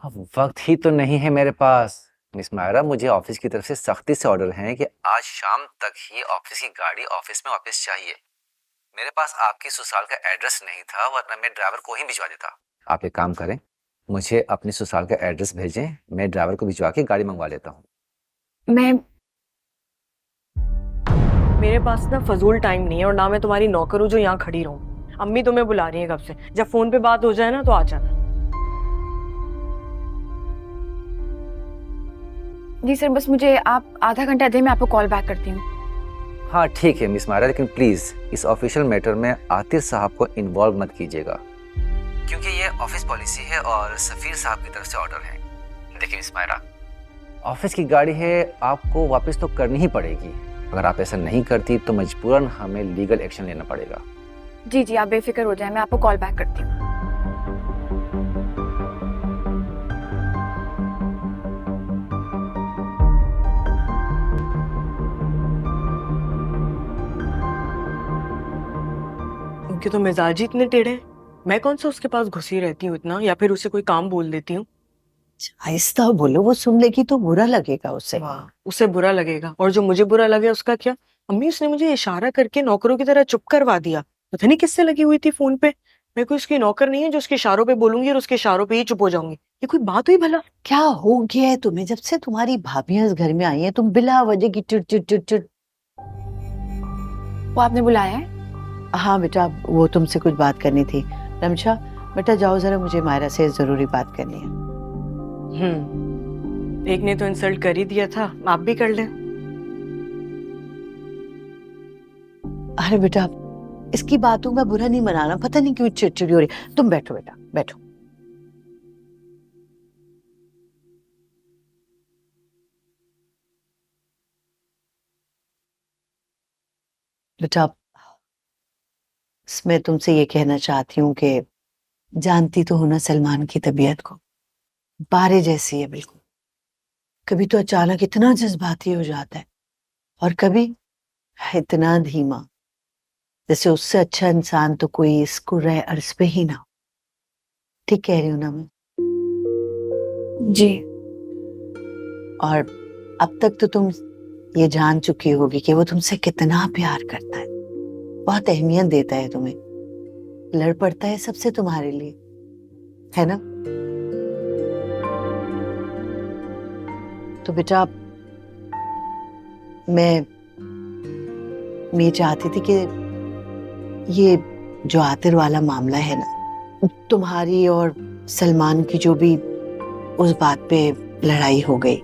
अब वक्त ही तो नहीं है मेरे पास। मिस मायरा, मुझे ऑफिस की तरफ से सख्ती से ऑर्डर है कि आज शाम तक ही ऑफिस की गाड़ी ऑफिस में वापस चाहिए। मेरे पास आपकी ससुराल का एड्रेस नहीं था, वरना मैं ड्राइवर को ही भिजवा देता। आप एक काम करें, मुझे अपनी ससुराल का एड्रेस भेजें, मैं ड्राइवर को भिजवा के गाड़ी मंगवा लेता हूँ। मैं मेरे पास ना फजूल टाइम नहीं है और ना मैं तुम्हारी नौकर हूँ जो यहाँ खड़ी रहूँ। अम्मी तुम्हें बुला रही है कब से, जब फोन पे बात हो जाए ना तो आ जाना। जी सर, बस मुझे आप आधा घंटा दें, मैं आपको कॉल बैक करती हूँ। हाँ ठीक है मिस मायरा, लेकिन प्लीज़ इस ऑफिशियल मैटर में आतिर साहब को इन्वॉल्व मत कीजिएगा, क्योंकि ये ऑफिस पॉलिसी है और सफीर साहब की तरफ से ऑर्डर है। देखिए मिस मायरा, ऑफिस की गाड़ी है, आपको वापस तो करनी ही पड़ेगी। अगर आप ऐसा नहीं करती तो मजबूरन हमें लीगल एक्शन लेना पड़ेगा। जी जी, आप बेफिक्र हो जाएं, मैं आपको कॉल बैक करती हूँ। उनके तो मिजाज ही इतने टेढ़े हैं। मैं कौन सा उसके पास घुसी रहती हूँ इतना, या फिर उसे कोई काम बोल देती हूँ। आहिस्ता बोलो, वो सुन लेगी तो बुरा लगेगा उसे। उसे बुरा लगेगा, और जो मुझे बुरा लगे उसका क्या। अम्मी, उसने मुझे इशारा करके नौकरों की तरह चुप करवा दिया। पता नहीं किससे लगी हुई थी फोन पे। मैं कोई उसकी नौकर नहीं है जो उसके इशारों पे बोलूंगी और उसके इशारों पे ही चुप हो जाऊंगी। ये कोई बात हुई भला। क्या हो गया है तुम्हें? जब से तुम्हारी भाभियां इस घर में आई हैं तुम बिला वजह की चिड़ चिड़ चिड़ चिड़। वो आपने बुलाया है? हाँ बेटा, वो तुमसे कुछ बात करनी थी। रमशा बेटा जाओ जरा, मुझे मायरा से जरूरी बात करनी है। एक ने तो इंसल्ट कर ही दिया था, आप भी कर लें। अरे बेटा, इसकी बातों का बुरा नहीं मनाना, पता नहीं क्यों चिड़चिड़ी हो रही। तुम बैठो बेटा, बैठो। बेटा, मैं तुमसे ये कहना चाहती हूँ कि जानती तो हो ना सलमान की तबीयत को, बारे जैसी है बिल्कुल। कभी तो अचानक इतना जज्बाती हो जाता है और कभी इतना धीमा, जैसे उससे अच्छा इंसान तो कोई इस कुर्रे अर्ज पे ही ना हो। ठीक कह रही हूँ ना मैं? जी। और अब तक तो तुम ये जान चुकी होगी कि वो तुमसे कितना प्यार करता है, बहुत अहमियत देता है तुम्हें, लड़ पड़ता है सबसे तुम्हारे लिए, है ना? तो बेटा, मैं ये चाहती थी कि ये जो आतिर वाला मामला है ना, तुम्हारी और सलमान की जो भी उस बात पे लड़ाई हो गई,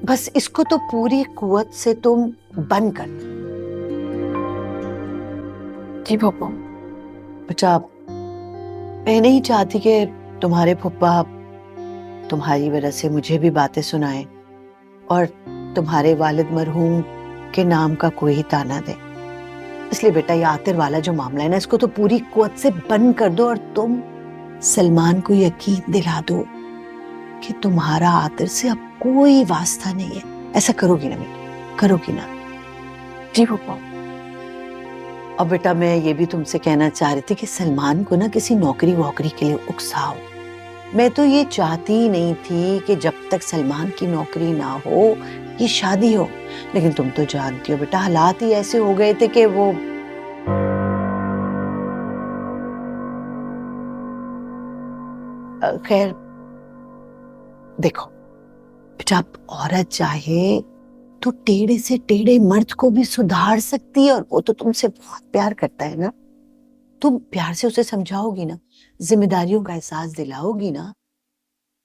बस इसको तो पूरी कुवत से तुम बंद कर दो। जी पप्पू। बेटा, मैं नहीं चाहती कि तुम्हारे फुप्पा तुम्हारी वजह से मुझे भी बातें सुनाए और तुम्हारे वालिद मरहूम के नाम का कोई ताना दे। इसलिए बेटा, ये आतिर वाला जो मामला है ना, इसको तो पूरी कुवत से बंद कर दो और तुम सलमान को यकीन दिला दो कि तुम्हारा आतिर से अब कोई वास्ता नहीं है। ऐसा करोगी ना बेटा, करोगी ना? जी पप्पू। और बेटा, मैं ये भी तुमसे कहना चाह रही थी कि सलमान को ना किसी नौकरी वोकरी के लिए उकसाओ। मैं तो ये चाहती ही नहीं थी कि जब तक सलमान की नौकरी ना हो ये शादी हो, लेकिन तुम तो जानती हो बेटा, हालात ही ऐसे हो गए थे कि वो खैर देखो बेटा, अब औरत चाहे तो टेढ़े से टेढ़े मर्द को भी सुधार सकती है, और वो तो तुमसे बहुत प्यार करता है ना। तुम प्यार से उसे समझाओगी ना, जिम्मेदारियों का एहसास दिलाओगी ना,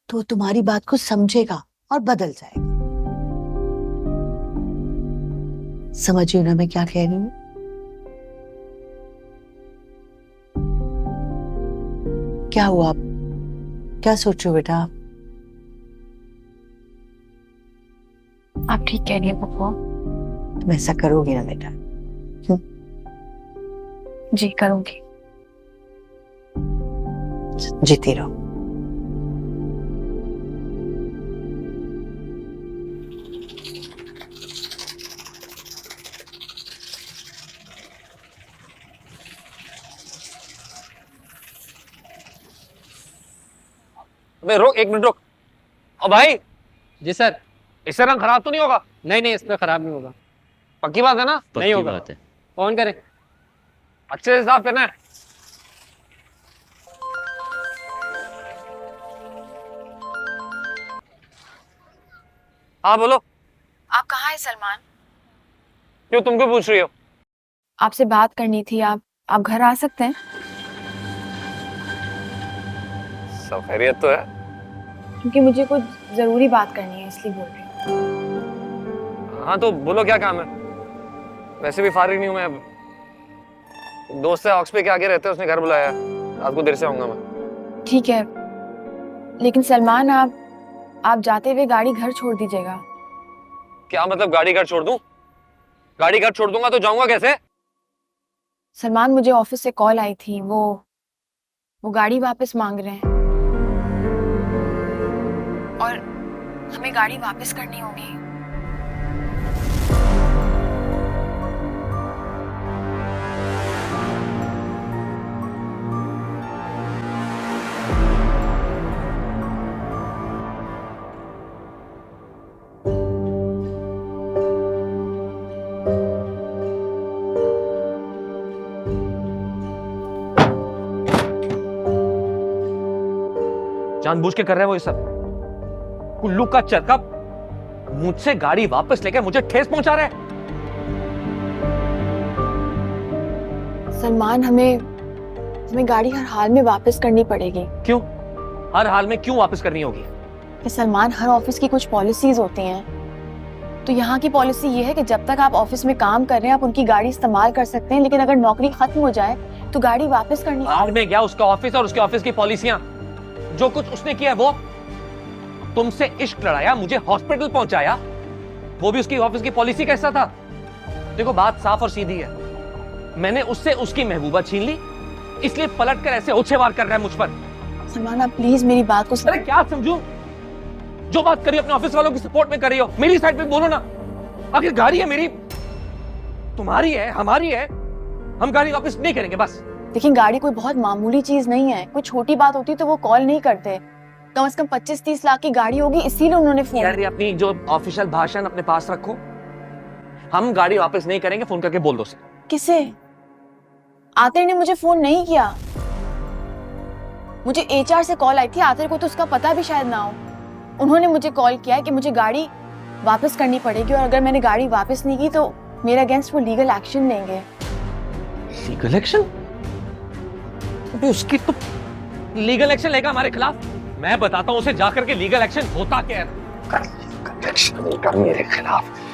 तो तुम्हारी बात को समझेगा और बदल जाएगा। समझिए ना मैं क्या कह रही हूँ? क्या हुआ, आप क्या सोचो बेटा? आप ठीक कह रही हैं पप्पू। तुम ऐसा करोगी ना बेटा? जी करूंगी। जीती रहो। अबे रुक, 1 मिनट रुक। अब भाई जी सर। इससे रंग खराब तो नहीं होगा? नहीं नहीं, इसमें खराब नहीं होगा। पक्की बात है ना? नहीं होगा। बात है। फोन करें। अच्छे से साफ करना है। हाँ बोलो। आप कहाँ हैं सलमान? क्यों, तुम क्यों पूछ रही हो? आपसे बात करनी थी। आप घर आ सकते हैं? सब खैरियत तो है। क्योंकि मुझे कुछ जरूरी बात करनी है, इसलिए बोल रही हूँ। हाँ तो बोलो, क्या काम है? वैसे भी फारिग नहीं हूँ मैं अब। दोस्त है ऑक्स पे के आगे रहते हैं, उसने घर बुलाया है। रात को देर से आऊंगा मैं। ठीक है, लेकिन सलमान आप जाते हुए गाड़ी घर छोड़ दीजिएगा। क्या मतलब गाड़ी घर छोड़ दूं? गाड़ी घर छोड़ दूंगा तो जाऊंगा कैसे? सलमान, मुझे ऑफिस से कॉल आई थी, वो गाड़ी वापस मांग रहे हैं और हमें गाड़ी वापस करनी होगी। जानबूझ के कर रहे हैं वो ये सब। कुल्लू का चरखा मुझसे गाड़ी वापस लेकर मुझे ठेस पहुंचा रहा है। सलमान, हमें गाड़ी हर हाल में वापस करनी पड़ेगी। क्यों? हर हाल में क्यों वापस करनी होगी? कि सलमान, हर ऑफिस की कुछ पॉलिसीज होती हैं। तो यहाँ की पॉलिसी ये है कि जब तक आप ऑफिस में काम कर रहे हैं आप उनकी गाड़ी इस्तेमाल कर सकते हैं, लेकिन अगर नौकरी खत्म हो जाए तो गाड़ी वापस करनी। हाल में गया उसका ऑफिस और उसके ऑफिस की पॉलिसियां। जो कुछ उसने किया वो तुमसे इश्क लड़ाया, मुझे हॉस्पिटल पहुंचाया, वो भी उसकी ऑफिस की पॉलिसी का हिस्सा था। देखो बात साफ और सीधी है, मैंने उससे उसकी महबूबा छीन ली, इसलिए पलट कर ऐसे उछेवार कर रहा है मुझ पर। सलमान, आप प्लीज मेरी बात को अरे क्या समझूं? जो बात करी अपने ऑफिस वालों की सपोर्ट में कर रही हो, मेरी साइड पे बोलो ना। आखिर गाड़ी है मेरी, तुम्हारी है, हमारी है, हम गाड़ी वापस नहीं करेंगे बस। देखिए, गाड़ी कोई बहुत मामूली चीज नहीं है। कोई छोटी बात होती तो वो कॉल नहीं करते। कम से कम 25-30 लाख की गाड़ी होगी, इसीलिए उन्होंने फोन। यार ये अपनी जो ऑफिशियल भाषण अपने पास रखो। हम गाड़ी वापस नहीं करेंगे, फोन करके बोल दो उसे। किसे? आतिर ने मुझे फोन नहीं किया। मुझे HR से कॉल आई थी, आतिर को तो उसका पता भी शायद ना हो। उन्होंने मुझे कॉल किया कि मुझे गाड़ी वापस करनी पड़ेगी और अगर मैंने गाड़ी वापस नहीं की तो मेरे अगेंस्ट वो लीगल एक्शन लेंगे। Legal action? अबे उसकी तो लीगल एक्शन लेगा हमारे खिलाफ। मैं बताता हूँ उसे जाकर के लीगल एक्शन होता क्या है। लीगल एक्शन लेगा मेरे खिलाफ।